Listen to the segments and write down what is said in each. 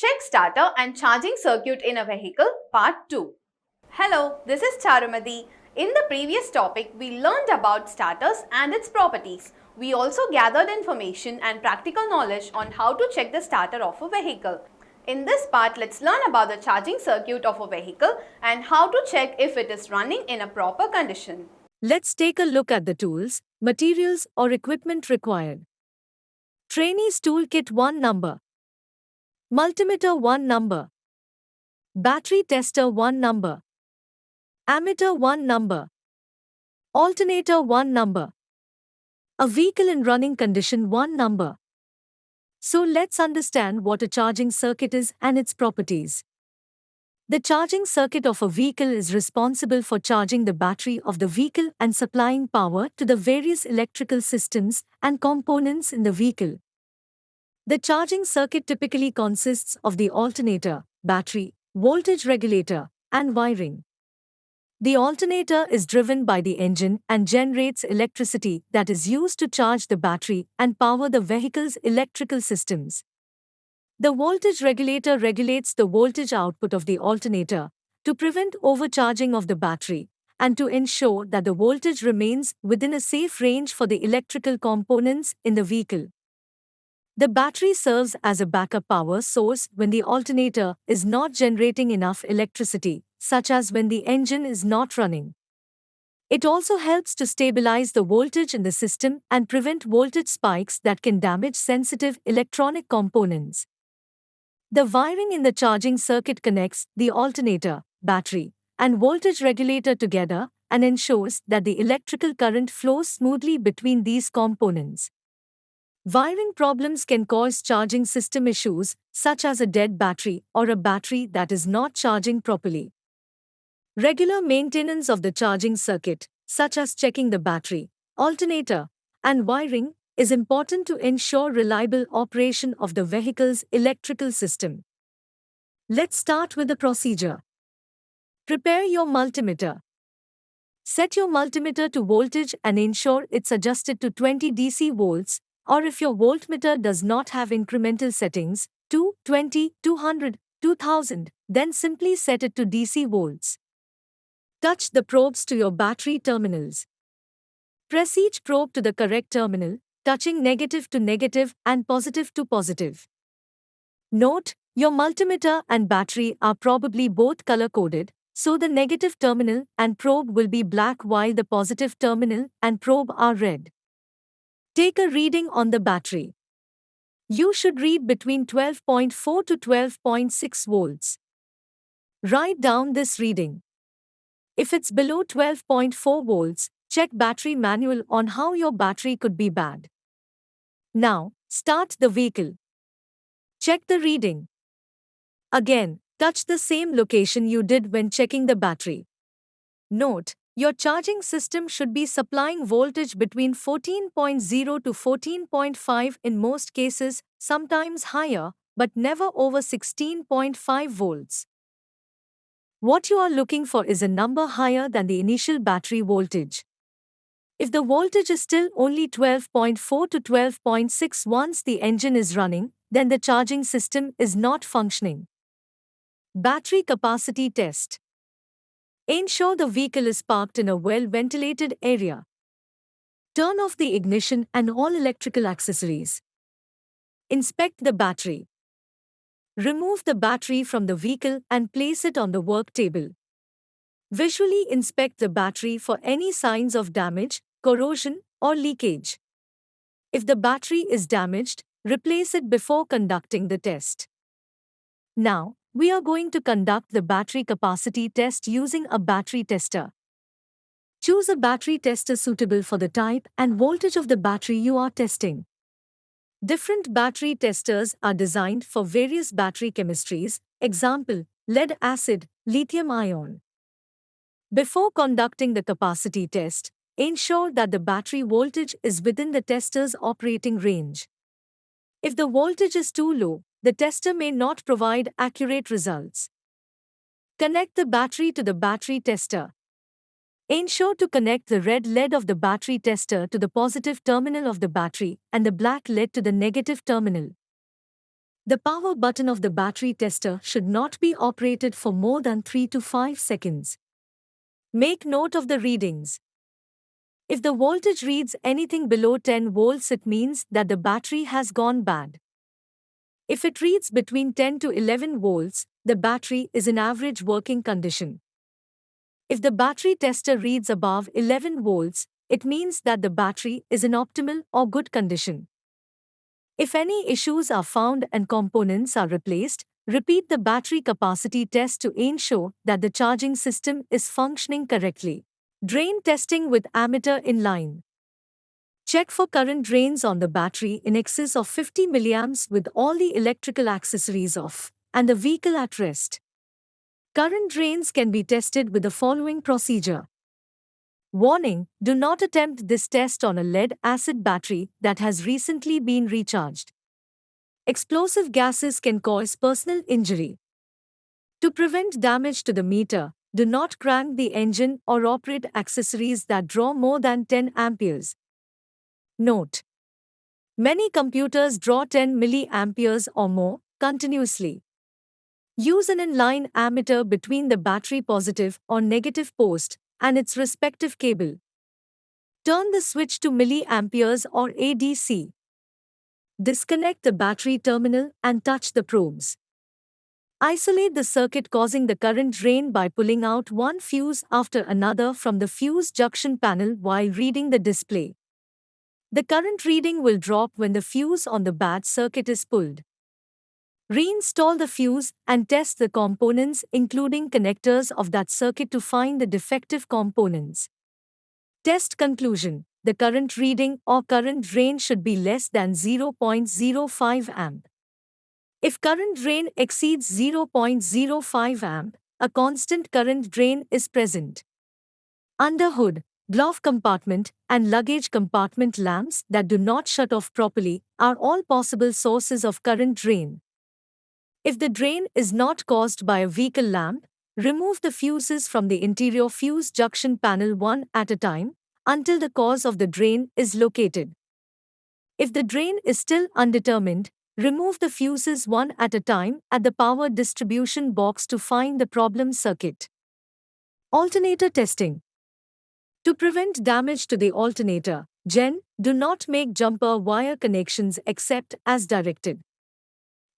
Check starter and charging circuit in a vehicle, part 2. Hello, this is Charumadi. In the previous topic, we learned about starters and its properties. We also gathered information and practical knowledge on how to check the starter of a vehicle. In this part, let's learn about the charging circuit of a vehicle and how to check if it is running in a proper condition. Let's take a look at the tools, materials or equipment required. Trainees Toolkit 1 number. Multimeter 1 number. Battery tester 1 number. Ammeter 1 number. Alternator 1 number. A vehicle in running condition 1 number. So let's understand what a charging circuit is and its properties. The charging circuit of a vehicle is responsible for charging the battery of the vehicle and supplying power to the various electrical systems and components in the vehicle. The charging circuit typically consists of the alternator, battery, voltage regulator, and wiring. The alternator is driven by the engine and generates electricity that is used to charge the battery and power the vehicle's electrical systems. The voltage regulator regulates the voltage output of the alternator to prevent overcharging of the battery and to ensure that the voltage remains within a safe range for the electrical components in the vehicle. The battery serves as a backup power source when the alternator is not generating enough electricity, such as when the engine is not running. It also helps to stabilize the voltage in the system and prevent voltage spikes that can damage sensitive electronic components. The wiring in the charging circuit connects the alternator, battery, and voltage regulator together and ensures that the electrical current flows smoothly between these components. Wiring problems can cause charging system issues, such as a dead battery or a battery that is not charging properly. Regular maintenance of the charging circuit, such as checking the battery, alternator, and wiring, is important to ensure reliable operation of the vehicle's electrical system. Let's start with the procedure. Prepare your multimeter. Set your multimeter to voltage and ensure it's adjusted to 20 DC volts, or if your voltmeter does not have incremental settings, 220, 200, 2000, then simply set it to DC volts. Touch the probes to your battery terminals. Press each probe to the correct terminal, touching negative to negative and positive to positive. Note, your multimeter and battery are probably both color-coded, so the negative terminal and probe will be black while the positive terminal and probe are red. Take a reading on the battery. You should read between 12.4 to 12.6 volts. Write down this reading. If it's below 12.4 volts, check battery manual on how your battery could be bad. Now, start the vehicle. Check the reading. Again, touch the same location you did when checking the battery. Note, your charging system should be supplying voltage between 14.0 to 14.5 in most cases, sometimes higher, but never over 16.5 volts. What you are looking for is a number higher than the initial battery voltage. If the voltage is still only 12.4 to 12.6 once the engine is running, then the charging system is not functioning. Battery capacity test. Ensure the vehicle is parked in a well-ventilated area. Turn off the ignition and all electrical accessories. Inspect the battery. Remove the battery from the vehicle and place it on the work table. Visually inspect the battery for any signs of damage, corrosion, or leakage. If the battery is damaged, replace it before conducting the test. Now, we are going to conduct the battery capacity test using a battery tester. Choose a battery tester suitable for the type and voltage of the battery you are testing. Different battery testers are designed for various battery chemistries, example, lead acid, lithium ion. Before conducting the capacity test, ensure that the battery voltage is within the tester's operating range. If the voltage is too low, the tester may not provide accurate results. Connect the battery to the battery tester. Ensure to connect the red lead of the battery tester to the positive terminal of the battery and the black lead to the negative terminal. The power button of the battery tester should not be operated for more than 3 to 5 seconds. Make note of the readings. If the voltage reads anything below 10 volts, it means that the battery has gone bad. If it reads between 10 to 11 volts, the battery is in average working condition. If the battery tester reads above 11 volts, it means that the battery is in optimal or good condition. If any issues are found and components are replaced, repeat the battery capacity test to ensure that the charging system is functioning correctly. Drain testing with ammeter in line. Check for current drains on the battery in excess of 50 mA with all the electrical accessories off and the vehicle at rest. Current drains can be tested with the following procedure. Warning: do not attempt this test on a lead-acid battery that has recently been recharged. Explosive gases can cause personal injury. To prevent damage to the meter, do not crank the engine or operate accessories that draw more than 10 amperes. Note: many computers draw 10 milliamperes or more continuously. Use an inline ammeter between the battery positive or negative post and its respective cable. Turn the switch to milliamperes or ADC. Disconnect the battery terminal and touch the probes. Isolate the circuit causing the current drain by pulling out one fuse after another from the fuse junction panel while reading the display. The current reading will drop when the fuse on the bad circuit is pulled. Reinstall the fuse and test the components including connectors of that circuit to find the defective components. Test conclusion: the current reading or current drain should be less than 0.05 amp. If current drain exceeds 0.05 amp, a constant current drain is present. Under hood, glove compartment, and luggage compartment lamps that do not shut off properly are all possible sources of current drain. If the drain is not caused by a vehicle lamp, remove the fuses from the interior fuse junction panel one at a time until the cause of the drain is located. If the drain is still undetermined, remove the fuses one at a time at the power distribution box to find the problem circuit. Alternator testing. To prevent damage to the alternator, do not make jumper wire connections except as directed.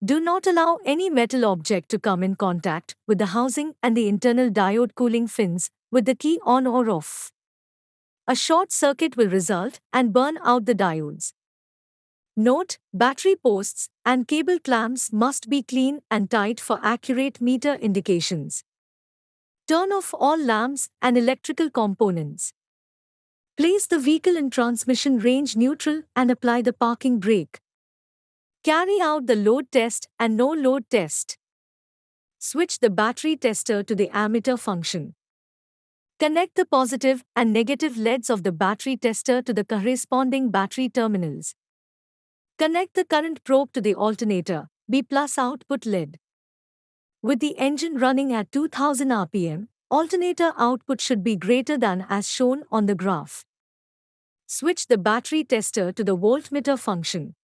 Do not allow any metal object to come in contact with the housing and the internal diode cooling fins with the key on or off. A short circuit will result and burn out the diodes. Note: battery posts and cable clamps must be clean and tight for accurate meter indications. Turn off all lamps and electrical components. Place the vehicle in transmission range neutral and apply the parking brake. Carry out the load test and no load test. Switch the battery tester to the ammeter function. Connect the positive and negative LEDs of the battery tester to the corresponding battery terminals. Connect the current probe to the alternator, B+ output LED. With the engine running at 2000 rpm, alternator output should be greater than as shown on the graph. Switch the battery tester to the voltmeter function.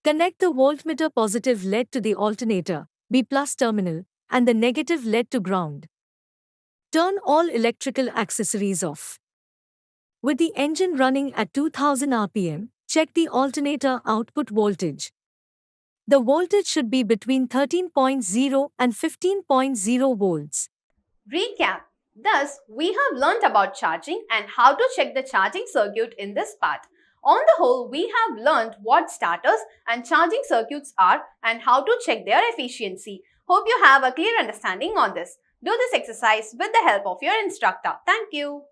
Connect the voltmeter positive LED to the alternator, B+ terminal, and the negative LED to ground. Turn all electrical accessories off. With the engine running at 2000 rpm, check the alternator output voltage. The voltage should be between 13.0 and 15.0 volts. Recap. Thus, we have learnt about charging and how to check the charging circuit in this part. On the whole, we have learnt what starters and charging circuits are and how to check their efficiency. Hope you have a clear understanding on this. Do this exercise with the help of your instructor. Thank you.